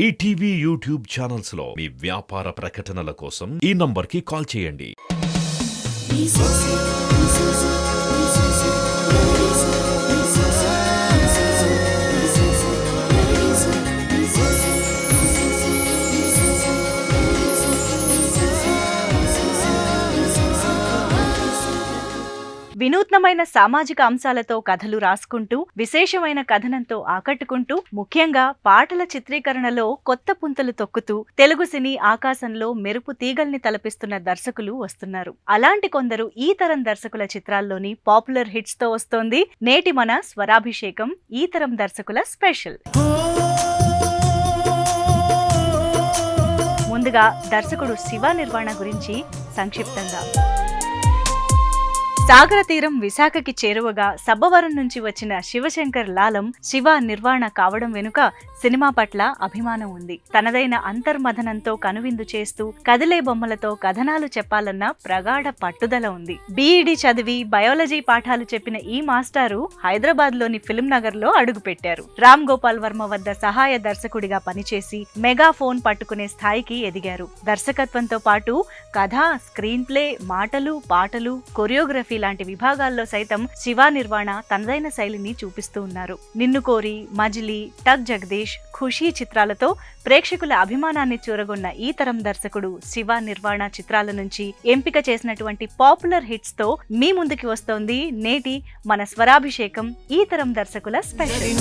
ETV YouTube channels లో మీ వ్యాపార ప్రకటనల కోసం ఈ నంబర్కి కాల్ చేయండి. వినూత్నమైన సామాజిక అంశాలతో కథలు రాసుకుంటూ విశేషమైన కథనంతో ఆకట్టుకుంటూ ముఖ్యంగా పాటల చిత్రీకరణలో కొత్త పుంతలు తొక్కుతూ తెలుగు సినీ ఆకాశంలో మెరుపు తీగల్ని తలపిస్తున్న దర్శకులు వస్తున్నారు. అలాంటి కొందరు ఈ తరం దర్శకుల చిత్రాల్లోని పాపులర్ హిట్స్ తో వస్తోంది నేటి మన స్వరాభిషేకం ఈ తరం దర్శకుల స్పెషల్. ముందుగా దర్శకుడు శివ నిర్వాణ గురించి సంక్షిప్తంగా. సాగర తీరం విశాఖకి చేరువగా సబ్బవరం నుంచి వచ్చిన శివశంకర్ లాలం శివ నిర్వాణ కావడం వెనుక సినిమా పట్ల అభిమానం ఉంది. తనదైన అంతర్మథనంతో కనువిందు చేస్తూ కదిలే బొమ్మలతో కథనాలు చెప్పాలన్న ప్రగాఢ పట్టుదల ఉంది. బీఈడీ చదివి బయాలజీ పాఠాలు చెప్పిన ఈ మాస్టారు హైదరాబాద్ లోని ఫిల్మ్ నగర్ లో అడుగుపెట్టారు. రామ్ గోపాల్ వర్మ వద్ద సహాయ దర్శకుడిగా పనిచేసి మెగా ఫోన్ పట్టుకునే స్థాయికి ఎదిగారు. దర్శకత్వంతో పాటు కథ, స్క్రీన్ ప్లే, మాటలు, పాటలు, కొరియోగ్రఫీ లాంటి విభాగాల్లో సైతం శివ నిర్వాణ తనదైన శైలిని చూపిస్తూ ఉన్నారు. నిన్ను కోరి, మజిలీ, టక్ జగదీష్, ఖుషీ చిత్రాలతో ప్రేక్షకుల అభిమానాన్ని చూరగొన్న ఈ తరం దర్శకుడు శివ నిర్వాణ చిత్రాల నుంచి ఎంపిక చేసినటువంటి పాపులర్ హిట్స్ తో మీ ముందుకి వస్తోంది నేటి మన స్వరాభిషేకం ఈ తరం దర్శకుల స్పెషల్.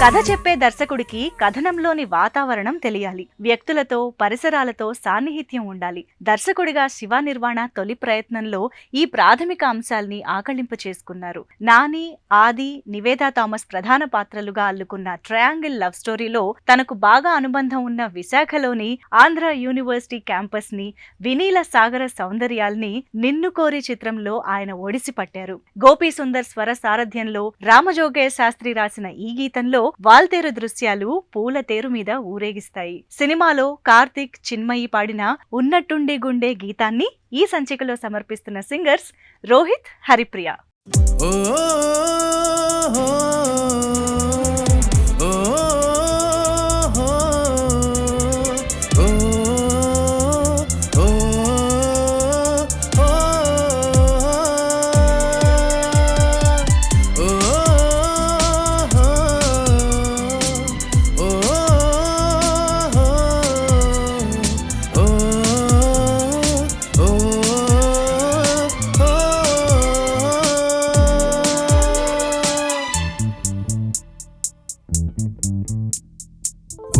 కథ చెప్పే దర్శకుడికి కథనంలోని వాతావరణం తెలియాలి, వ్యక్తులతో పరిసరాలతో సాన్నిహిత్యం ఉండాలి. దర్శకుడిగా శివ నిర్వాణ తొలి ప్రయత్నంలో ఈ ప్రాథమిక అంశాల్ని ఆకళింప చేసుకున్నారు. నాని, ఆది, నివేదా థామస్ ప్రధాన పాత్రలుగా అల్లుకున్న ట్రయాంగిల్ లవ్ స్టోరీలో తనకు బాగా అనుబంధం ఉన్న విశాఖలోని ఆంధ్ర యూనివర్సిటీ క్యాంపస్ ని, వినీల సాగర సౌందర్యాల్ని నిన్ను కోరి చిత్రంలో ఆయన ఒడిసి పట్టారు. గోపీ సుందర్ స్వర సారథ్యంలో రామజోగయ్య శాస్త్రి రాసిన ఈ గీతంలో వాల్తేరు దృశ్యాలు పూల తేరు మీద ఊరేగిస్తాయి. సినిమాలో కార్తిక్, చిన్మయి పాడిన ఉన్నట్టుండి గుండె గీతాన్ని ఈ సంచికలో సమర్పిస్తున్న సింగర్స్ రోహిత్, హరిప్రియ.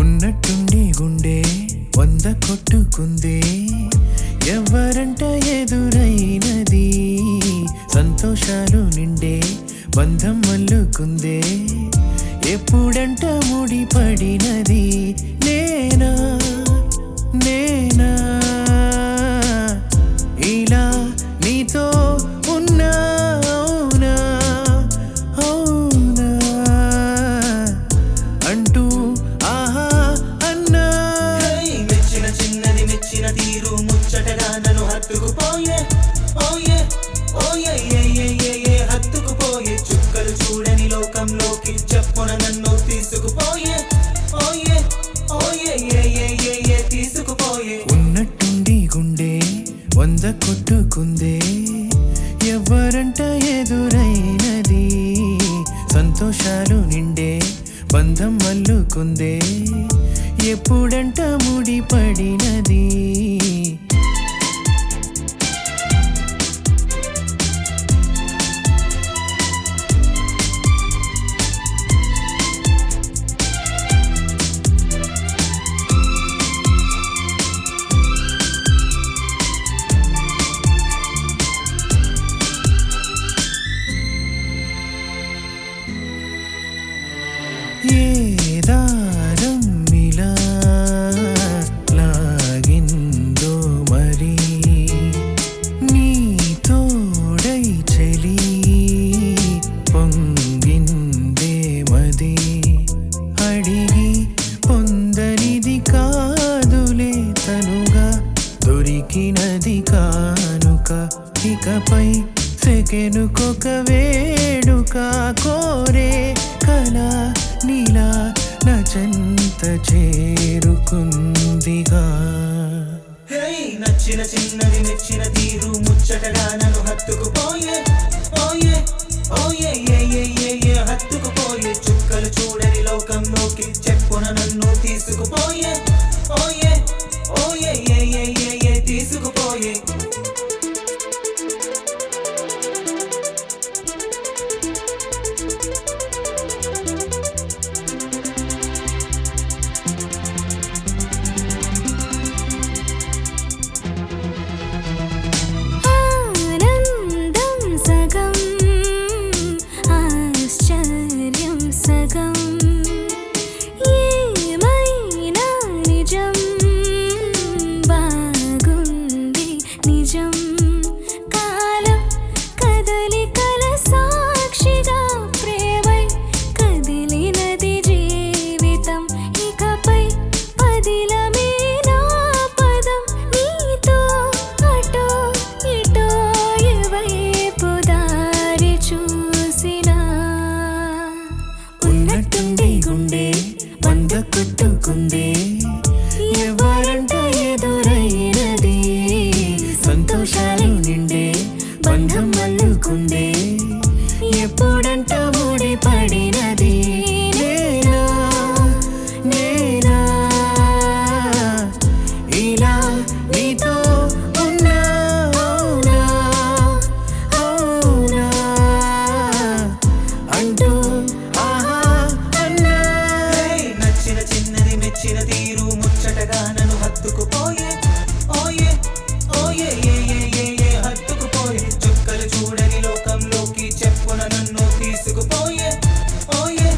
ఉన్నట్టుండి గుండె 100 కొట్టుకుందే, ఎవరంట ఎదురైనది, సంతోషాలు నిండే బంధం మల్లుకుందే, ఎప్పుడంట ముడిపడినది, నేనా నేనా ఇలా నీతో ఉన్నా, అవునా అవునా అంటూ ఆహా అన్నా, మెచ్చిన చిన్నది మెచ్చిన తీరు ముచ్చటగా నన్ను హత్తుకుపోయే, ఓయే ఓయే హత్తుకుపోయే, చుక్కలు చూడని లోకంలోకి చెప్పున నన్ను తీసుకుపోయే, ఓయే ఓయే తీసుకుపోయే. ఉన్నట్టుండి గుండె 100 కొట్టుకుందే, ఎవరంట ఎదురైనది, సంతోషాలు నిండే బంధం మల్లుకుందే, ఎప్పుడంట ముడిపడినది. ఏ దారం ఇలా లాగిందో మరి, నీ తోడై చెలి పొంగిందే మది, అడిగి పొందనిది కాదులే తనుగా దొరికినది కానుక, ఇకపై సెకెనుకొక వేడుక, కోరే కల నీ చేరుకుందిగా. నచ్చిన చిన్నది మెచ్చిన తీరు ముచ్చటగా నన్ను హత్తుకుపోయే ఓయే ఓయే ఏ ఏ ఏ ఏ హత్తుకుపోయే చుక్కలు చూడని లోకంలోకి చెప్పున నన్ను తీసుకుపోయే ఓయే ఓయే ఏ ఏ ఏ ఏ తీసుకుపోయే. ఎవరంట ఎదురైనది సంతోషాలు నిండే బంధం అల్లుకుందే ఎప్పుడంట ముడి పడినది. నేనా నేనా ఇలా నీతో ఉన్నా అవునా అవునా అంటూ ఆహా అన్నా. నచ్చిన చిన్నది మెచ్చిన తీరు ముచ్చటగా నన్ను హత్తుకుపోయే ఓయే ఓయే ఏ ఏ ఏ ఏ హత్తుకుపోయే చుక్కలు చూడని లోకంలోకి చెప్పున నన్ను తీసుకుపోయే ఓయే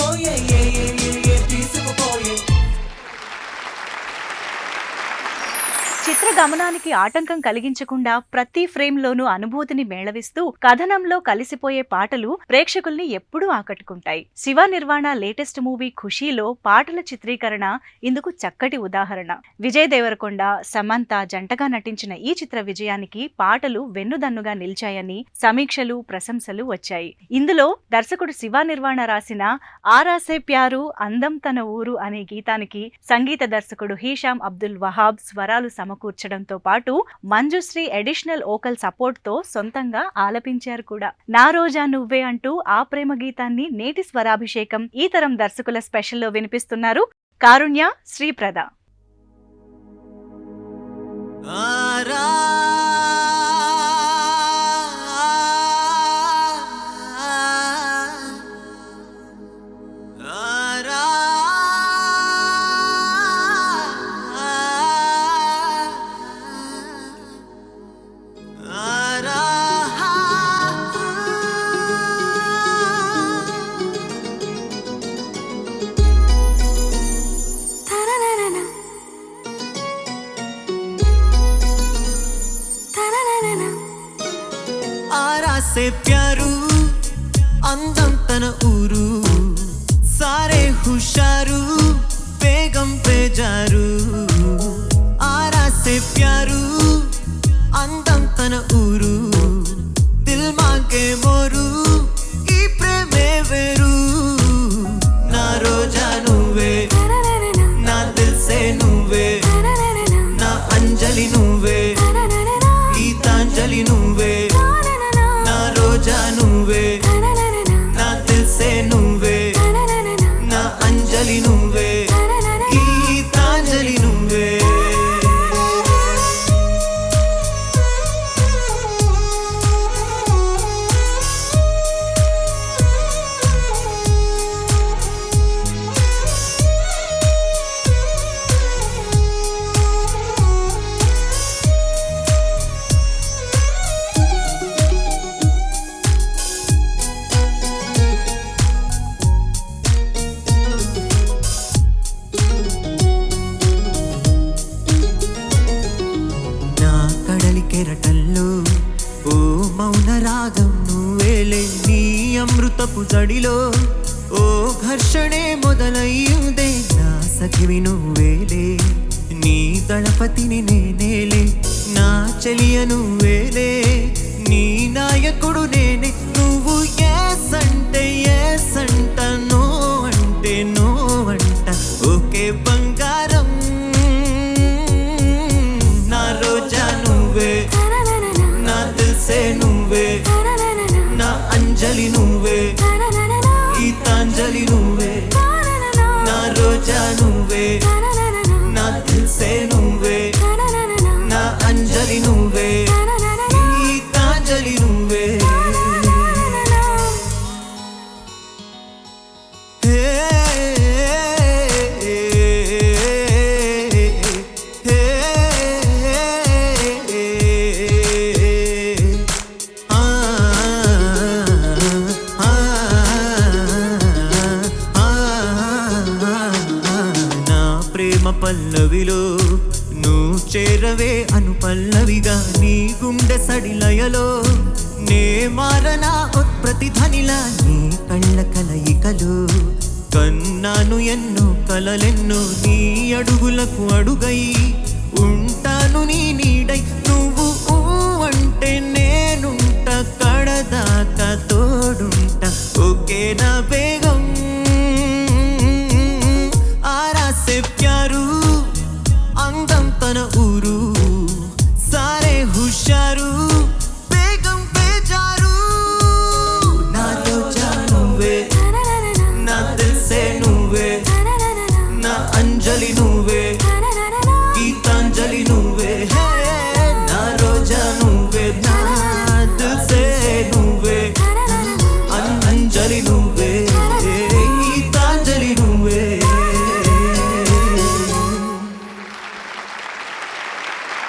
ఓయే ఏ ఏ ఏ ఏ తీసుకుపోయే. చిత్ర గమనానికి ఆటంకం కలిగించకుండా ప్రతి ఫ్రేమ్లోనూ అనుభూతిని మేళవిస్తూ కథనంలో కలిసిపోయే పాటలు ప్రేక్షకుల్ని ఎప్పుడూ ఆకట్టుకుంటాయి. శివ నిర్వాణ లేటెస్ట్ మూవీ ఖుషీలో పాటల చిత్రీకరణ ఇందుకు చక్కటి ఉదాహరణ. విజయ్ దేవరకొండ, సమంత జంటగా నటించిన ఈ చిత్ర విజయానికి పాటలు వెన్నుదన్నుగా నిలిచాయని సమీక్షలు, ప్రశంసలు వచ్చాయి. ఇందులో దర్శకుడు శివ నిర్వాణ రాసిన ఆరాసే ప్యారు అందం తన ఊరు అనే గీతానికి సంగీత దర్శకుడు హీషాం అబ్దుల్ వహాబ్ స్వరాలు సమకూర్చడంతో పాటు మంజుశ్రీ అడిషనల్ వోకల్ సపోర్ట్ తో సొంతంగా ఆలపించారు కూడా. నా రోజా నువ్వే అంటూ ఆ ప్రేమ గీతాన్ని నేటి స్వరాభిషేకం ఈ తరం దర్శకుల స్పెషల్లో వినిపిస్తున్నారు కారుణ్య, శ్రీప్రద. ఆరాసే ప్యారు అందం తన ఊరు సారే హుషారు బేగం పేజారు. ఆరాసే ప్యారు అందం తన ఊరు దిల్ మాంగే మోరు ఈ ప్రేమే వేరు. నా రోజా నువ్వే నా దిల్ సే నువ్వే నా అంజలి నువ్వే గీతాంజలి నువ్వే. నా రోజా నువ్వే నా దిల్ సే నువ్వే నా అంజలి నువ్వే గీతాంజలి నువ్వే. కెరటల్లో ఓ మౌన రాగం నువ్వేలే నీ అమృతపు జడిలో ఓ ఘర్షణే మొదలయ్యుదే నా సఖివి నువ్వేలే నీ దళపతిని నేనేలే నా చెలియ నువ్వేలే నీ నాయకుడు నేనే. నువ్వు ఎస్ అంటే ఎస్ అంట, నో అంటే నో అంట, ఓకే నువ్వే నా రోజా నువ్వే నా దిల్సే నువ్వే నా అంజలి నువ్వే గీతాంజలి నువ్వే పల్లవిలో నువ్వు చేరవే అను పల్లవిగా నీ గుండె సడిలయలో నే మారనా ప్రతిధ్వనిలా నీ కళ్ళ కలయికలు కన్నాను ఎన్నో కలలెన్నో నీ అడుగులకు అడుగై ఉంటాను నీ నీడై నువ్వు అంటే నేనుంట కడదాకా తోడుంట ఓకే నా బేగ